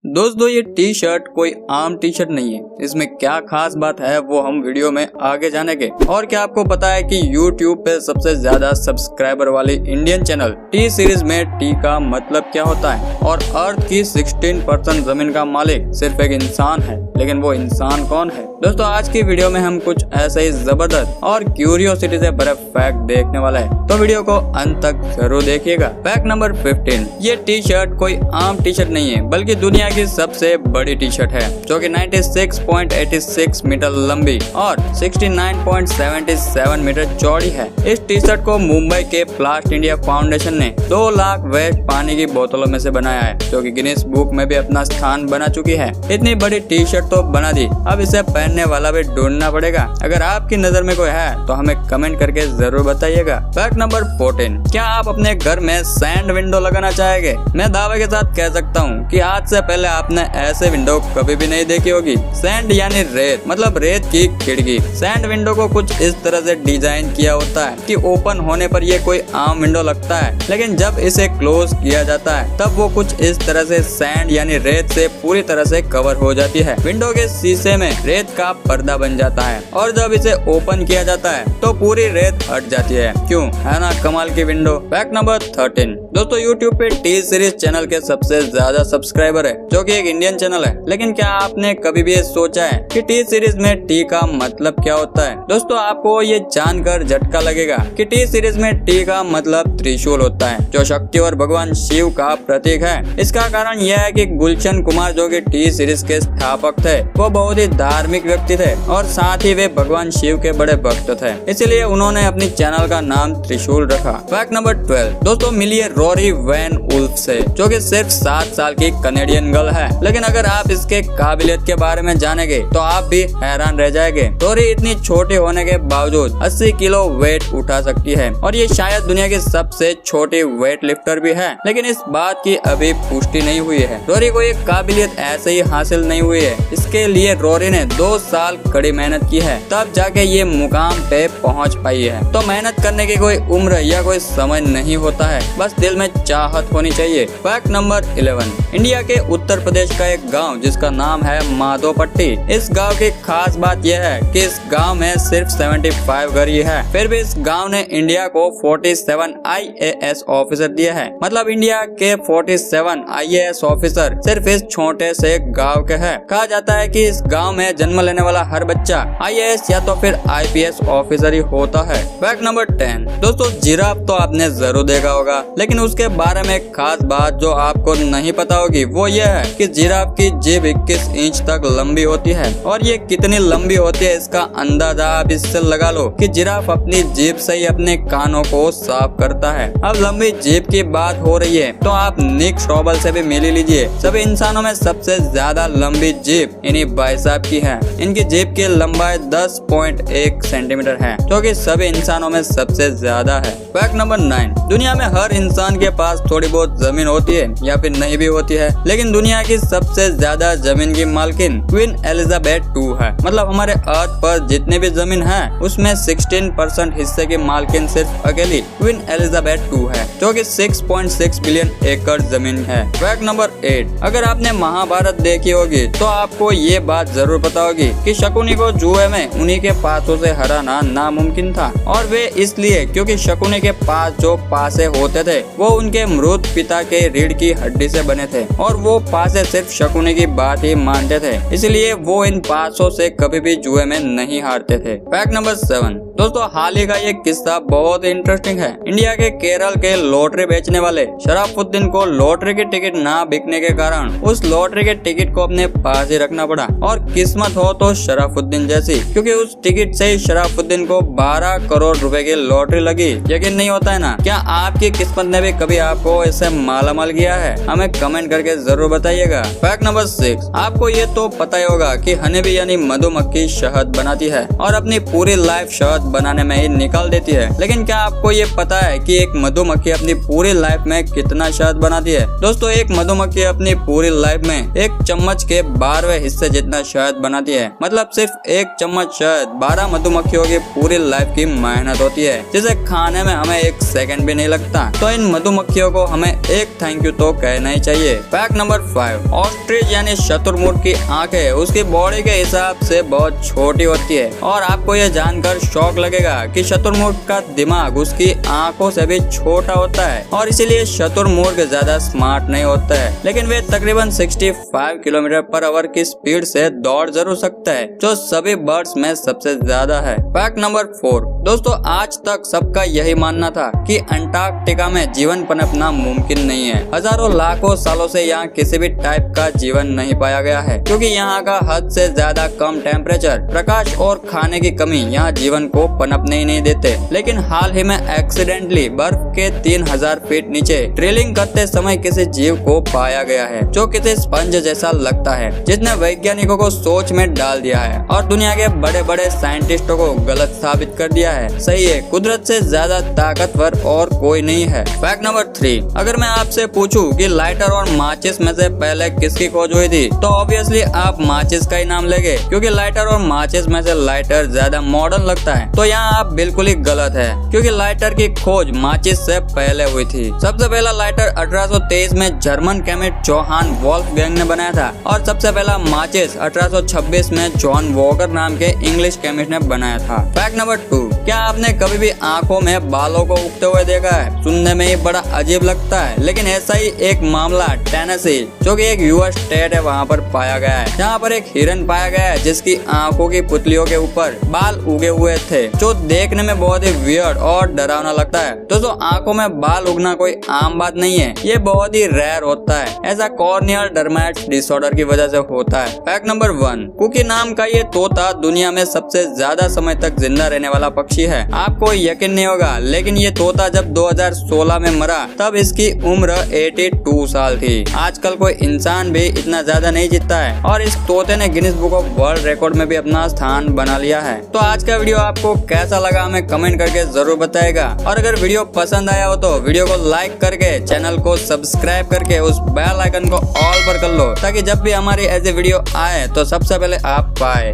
दोस्तों ये T shirt कोई आम टी शर्ट नहीं है। इसमें क्या खास बात है वो हम वीडियो में आगे जानेंगे। और क्या आपको पता है कि YouTube पे सबसे ज्यादा सब्सक्राइबर वाली इंडियन चैनल टी सीरीज में टी का मतलब क्या होता है और अर्थ की 16% जमीन का मालिक सिर्फ एक इंसान है। लेकिन वो इंसान कौन है? दोस्तों आज की वीडियो में हम कुछ ऐसे ही जबरदस्त और क्यूरियोसिटी से भरे फैक्ट देखने वाला है, तो वीडियो को अंत तक जरूर देखिएगा। फैक्ट नंबर 15, ये टी शर्ट कोई आम टी शर्ट नहीं है बल्कि दुनिया की सबसे बड़ी टी शर्ट है, जो कि 96.86 मीटर लंबी और 69.77 मीटर चौड़ी है। इस टी शर्ट को मुंबई के प्लास्ट इंडिया फाउंडेशन ने 2 लाख वेस्ट पानी की बोतलों में से बनाया है, जो कि गिनीज बुक में भी अपना स्थान बना चुकी है। इतनी बड़ी टी शर्ट तो बना दी, अब इसे पहनने वाला भी ढूंढना पड़ेगा। अगर आपकी नजर में कोई है तो हमें कमेंट करके जरूर बताइएगा। फैक्ट नंबर 14, क्या आप अपने घर में सैंड विंडो लगाना चाहेंगे? मैं दावे के साथ कह सकता हूँ कि आज से पहले आपने ऐसे विंडो कभी भी नहीं देखी होगी। सैंड यानी रेत, मतलब रेत की खिड़की। सैंड विंडो को कुछ इस तरह से डिजाइन किया होता है कि ओपन होने पर ये कोई आम विंडो लगता है, लेकिन जब इसे क्लोज किया जाता है तब वो कुछ इस तरह से सैंड यानी रेत से पूरी तरह से कवर हो जाती है। विंडो के शीशे में रेत का पर्दा बन जाता है और जब इसे ओपन किया जाता है तो पूरी रेत हट जाती है। क्यों, है ना कमाल की विंडो। फैक्ट नंबर 13, दोस्तों YouTube पे टी सीरीज चैनल के सबसे ज्यादा सब्सक्राइबर है, जो कि एक इंडियन चैनल है। लेकिन क्या आपने कभी भी ये सोचा है कि टी सीरीज में टी का मतलब क्या होता है? दोस्तों आपको ये जानकर झटका लगेगा कि टी सीरीज में टी का मतलब त्रिशूल होता है, जो शक्ति और भगवान शिव का प्रतीक है। इसका कारण यह है कि गुलशन कुमार, जो कि टी सीरीज के स्थापक थे, वो बहुत ही धार्मिक व्यक्ति थे और साथ ही वे भगवान शिव के बड़े भक्त थे, इसलिए उन्होंने अपनी चैनल का नाम त्रिशूल रखा। फैक्ट नंबर 12, दोस्तों मिलिए रोरी वैन वुल्फ से, जो कि सिर्फ 7 साल की कनेडियन गर्ल है। लेकिन अगर आप इसके काबिलियत के बारे में जानेंगे तो आप भी हैरान रह जाएंगे। रोरी इतनी छोटी होने के बावजूद 80 किलो वेट उठा सकती है और ये शायद दुनिया की सबसे छोटी वेट लिफ्टर भी है, लेकिन इस बात की अभी पुष्टि नहीं हुई है। रोरी को ये काबिलियत ऐसे ही हासिल नहीं हुई है, इसके लिए रोरी ने 2 साल कड़ी मेहनत की है, तब जाके ये मुकाम पे पहुंच पाई है। तो मेहनत करने की कोई उम्र या कोई समय नहीं होता है, बस दिल में चाहत होनी चाहिए। फैक्ट नंबर 11, इंडिया के उत्तर प्रदेश का एक गांव जिसका नाम है माधोपट्टी। इस गांव की खास बात यह है कि इस गांव में सिर्फ 75 घर ही है, फिर भी इस गांव ने इंडिया को 47 IAS ऑफिसर दिए हैं। मतलब इंडिया के 47 IAS ऑफिसर सिर्फ इस छोटे से गांव के हैं। कहा जाता है कि इस गांव में जन्म लेने वाला हर बच्चा IAS या तो फिर IPS ऑफिसर ही होता है। फैक्ट नंबर 10, दोस्तों जिराफ तो आपने जरूर देखा होगा, लेकिन उसके बारे में एक खास बात जो आपको नहीं पता होगी वो यह है कि जिराफ की जीभ 21 इंच तक लंबी होती है। और ये कितनी लंबी होती है इसका अंदाजा आप इससे लगा लो कि जिराफ अपनी जीभ से ही अपने कानों को साफ करता है। अब लंबी जीभ की बात हो रही है तो आप निक स्ट्रॉबल से भी मिल लीजिए। सभी इंसानों में सबसे ज्यादा लंबी जीभ इन्हीं भाई साहब की है। इनकी जीभ की लंबाई 10.1 सेंटीमीटर है, जो कि सभी इंसानों में सबसे ज्यादा है। फैक्ट नंबर 9, दुनिया में हर इंसान के पास थोड़ी बहुत जमीन होती है या फिर नहीं भी होती है, लेकिन दुनिया की सबसे ज्यादा जमीन की मालकिन क्वीन एलिजाबेथ II है। मतलब हमारे अर्थ पर जितने भी जमीन है उसमें 16% हिस्से की मालकिन सिर्फ अकेली क्वीन एलिजाबेथ II है, जो कि 6.6 बिलियन एकड़ जमीन है। फैक्ट नंबर 8, अगर आपने महाभारत देखी होगी तो आपको ये बात जरूर पता होगी कि शकुनी को जुए में उन्हीं के पासों से हराना नामुमकिन था। और वे इसलिए क्योंकि शकुनी के पास जो पासे होते थे वो उनके मृत पिता के रीढ़ की हड्डी से बने थे और वो पासे सिर्फ शकुनी की बात ही मानते थे, इसलिए वो इन पासों से कभी भी जुए में नहीं हारते थे। फैक्ट नंबर 7, दोस्तों हाल ही का ये किस्सा बहुत इंटरेस्टिंग है। इंडिया के केरल के लॉटरी बेचने वाले शराफुद्दीन को लॉटरी की टिकट ना बिकने के कारण उस लॉटरी के टिकट को अपने पास ही रखना पड़ा। और किस्मत हो तो शराफुद्दीन जैसी, क्योंकि उस टिकट से ही शराफुद्दीन को 12 करोड़ रुपए की लॉटरी लगी। यकीन नहीं होता है ना? क्या आपकी किस्मत ने भी कभी आपको ऐसे मालामाल किया है? हमें कमेंट करके जरूर बताइएगा। फैक्ट नंबर 6, आपको ये तो पता ही होगा कि हनी बी यानी मधुमक्खी शहद बनाती है और अपनी पूरी लाइफ शहद बनाने में ही निकाल देती है। लेकिन क्या आपको ये पता है कि एक मधुमक्खी अपनी पूरी लाइफ में कितना शहद बनाती है? दोस्तों एक मधुमक्खी अपनी पूरी लाइफ में 1 चम्मच के 12वें हिस्से जितना शहद बनाती है। मतलब सिर्फ 1 चम्मच शहद 12 मधुमक्खियों की पूरी लाइफ की मेहनत होती है, जिसे खाने में हमें 1 सेकंड भी नहीं लगता। तो इन मधुमक्खियों को हमें एक थैंक यू तो कहना ही चाहिए। फैक्ट नंबर 5, ऑस्ट्रिच यानी शुतुरमुर्ग की आंखें उसकी बॉडी के हिसाब से बहुत छोटी होती है और आपको यह जानकर शौक लगेगा कि शुतुरमुर्ग का दिमाग उसकी आंखों से भी छोटा होता है और इसीलिए शुतुरमुर्ग ज्यादा स्मार्ट नहीं होता है, लेकिन वे तकरीबन 65 किलोमीटर पर आवर की स्पीड से दौड़ जरूर सकता है, जो सभी बर्ड्स में सबसे ज्यादा है। फैक्ट नंबर 4, दोस्तों आज तक सबका यही मानना था कि अंटार्कटिका में जीवन पनपना मुमकिन नहीं है। हजारों लाखों सालों से यहाँ किसी भी टाइप का जीवन नहीं पाया गया है, क्योंकि यहाँ का हद से ज्यादा कम टेम्परेचर, प्रकाश और खाने की कमी यहाँ जीवन को पनपने ही नहीं देते। लेकिन हाल ही में एक्सीडेंटली बर्फ के 3000 फीट नीचे ड्रिलिंग करते समय किसी जीव को पाया गया है जो किसी स्पंज जैसा लगता है, जिसने वैज्ञानिकों को सोच में डाल दिया है और दुनिया के बड़े बड़े साइंटिस्टों को गलत साबित कर दिया है। सही है, कुदरत से ज्यादा ताकतवर और कोई नहीं है। फैक्ट नंबर 3, अगर मैं आपसे पूछूं कि लाइटर और माचिस में से पहले किसकी खोज हुई थी, तो ऑब्वियसली आप माचिस का ही नाम लेंगे, क्योंकि लाइटर और माचिस में से लाइटर ज्यादा मॉडर्न लगता है। तो यहाँ आप बिल्कुल ही गलत है, क्योंकि लाइटर की खोज माचिस से पहले हुई थी। सबसे पहला लाइटर 1823 में जर्मन केमिस्ट जोहान वोल्फगैंग ने बनाया था और सबसे पहला माचिस 1826 में जॉन वॉकर नाम के इंग्लिश केमिस्ट ने बनाया था। फैक्ट नंबर 2, क्या आपने कभी भी आंखों में बालों को उगते हुए देखा है? सुनने में ही बड़ा अजीब लगता है, लेकिन ऐसा ही एक मामला टेनेसी, जो कि एक यूएस स्टेट है, वहाँ पर पाया गया है, जहाँ पर एक हिरन पाया गया है जिसकी आंखों की पुतलियों के ऊपर बाल उगे हुए थे, जो देखने में बहुत ही वियर्ड और डरावना लगता है। दोस्तों आंखों में बाल उगना कोई आम बात नहीं है, ये बहुत ही रेयर होता है। ऐसा कॉर्नियल डर्मेटाइटिस डिसऑर्डर की वजह से होता है। फैक्ट नंबर 1, कुकी नाम का ये तोता दुनिया में सबसे ज्यादा समय तक जिंदा रहने वाला पक्षी है। आपको यकीन नहीं होगा, लेकिन ये तोता जब 2016 में मरा तब इसकी उम्र 82 साल थी। आजकल कोई इंसान भी इतना ज्यादा नहीं जीता है और इस तोते ने Guinness book of world record में भी अपना स्थान बना लिया है। तो आज का वीडियो आपको कैसा लगा हमें कमेंट करके जरूर बताएगा, और अगर वीडियो पसंद आया हो तो वीडियो को लाइक करके चैनल को सब्सक्राइब करके उस बेल आइकन को ऑल पर कर लो, ताकि जब भी हमारी ऐसे वीडियो आए तो सबसे पहले आप पाए।